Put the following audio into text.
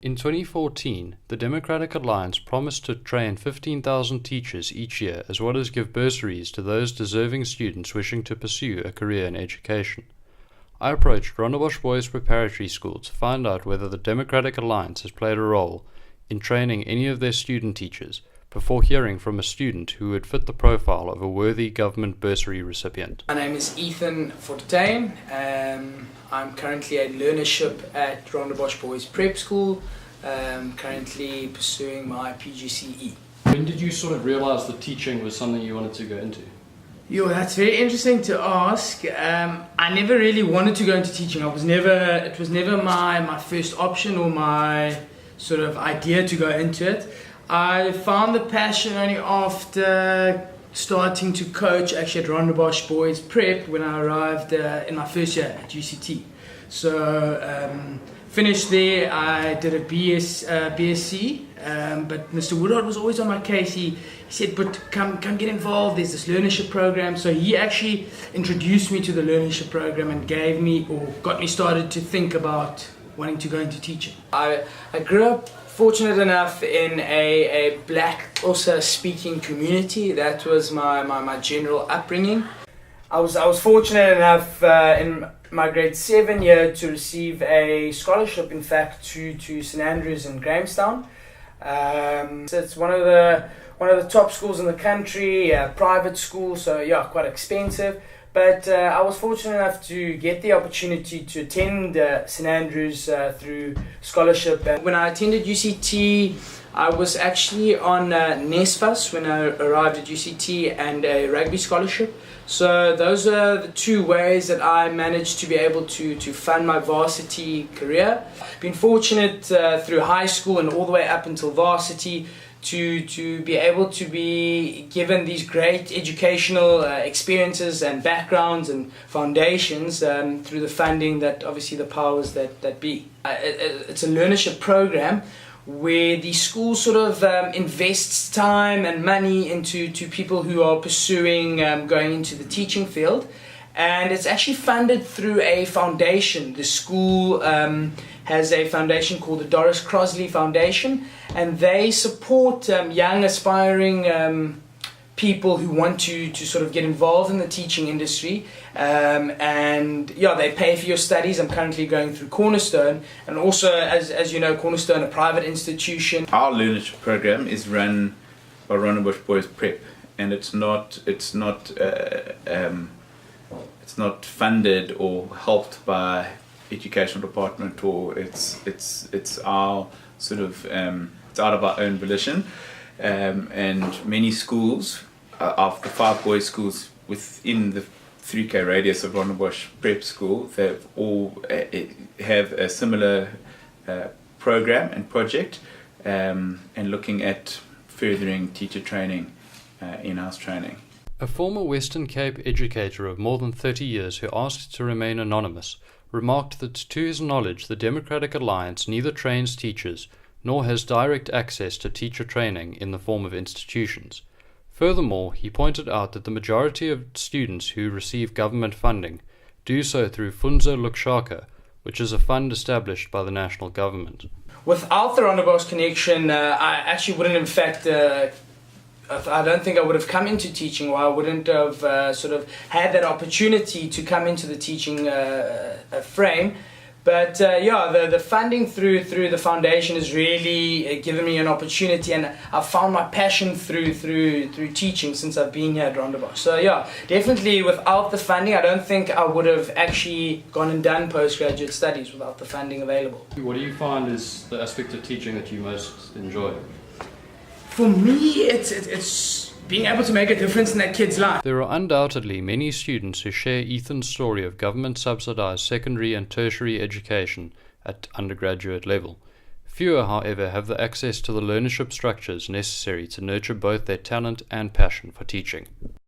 In 2014, the Democratic Alliance promised to train 15,000 teachers each year, as well as give bursaries to those deserving students wishing to pursue a career in education. I approached Rondebosch Boys Preparatory School to find out whether the Democratic Alliance has played a role in training any of their student teachers, before hearing from a student who would fit the profile of a worthy government bursary recipient. My name is Fortuin. I'm currently a learnership at Rondebosch Boys Prep School, currently pursuing my PGCE. When did you sort of realise that teaching was something you wanted to go into? That's very interesting to ask. I never really wanted to go into teaching. It was never my first option or my sort of idea to go into it. I found the passion only after starting to coach actually at Rondebosch Boys Prep when I arrived in my first year at UCT. So finished there, I did a BSc, but Mr. Woodard was always on my case. He said, but come get involved, there's this learnership program. So he actually introduced me to the learnership program and got me started to think about wanting to go into teaching. I grew up fortunate enough in a black Xhosa speaking community. That was my general upbringing. I was fortunate enough in my grade 7 year to receive a scholarship, in fact, to St Andrews in Grahamstown. So it's one of the top schools in the country, private school, so yeah, quite expensive. But I was fortunate enough to get the opportunity to attend St Andrews through scholarship. And when I attended UCT, I was actually on NSFAS when I arrived at UCT and a rugby scholarship. So those are the two ways that I managed to be able to fund my varsity career. Been fortunate through high school and all the way up until varsity to be able to be given these great educational experiences and backgrounds and foundations through the funding that obviously the powers that be. It's a learnership program where the school sort of invests time and money into people who are pursuing going into the teaching field, and it's actually funded through a foundation. The school has a foundation called the Doris Crosley Foundation, and they support young aspiring people who want to sort of get involved in the teaching industry, and yeah, they pay for your studies. I'm currently going through Cornerstone, and also as you know, Cornerstone, a private institution. Our learnership program is run by Rondebosch Boys Prep, and it's not funded or helped by educational department, or it's our sort of it's out of our own volition, and many schools of the 5 boys schools within the 3k radius of Rondebosch Prep School, they've all have a similar program and project, and looking at furthering teacher training, in-house training. A former Western Cape educator of more than 30 years who asked to remain anonymous remarked that to his knowledge the Democratic Alliance neither trains teachers nor has direct access to teacher training in the form of institutions. Furthermore, he pointed out that the majority of students who receive government funding do so through Funza Lukushaka, which is a fund established by the national government. Without the Rondebosch connection, I actually wouldn't, in fact, I don't think I would have come into teaching, or I wouldn't have sort of had that opportunity to come into the teaching frame. But yeah, the funding through the foundation has really given me an opportunity, and I've found my passion through teaching since I've been here at Rondebosch. So yeah, definitely without the funding, I don't think I would have actually gone and done postgraduate studies without the funding available. What do you find is the aspect of teaching that you most enjoy? For me, it's being able to make a difference in that kid's life. There are undoubtedly many students who share Ethan's story of government-subsidized secondary and tertiary education at undergraduate level. Fewer, however, have the access to the learnership structures necessary to nurture both their talent and passion for teaching.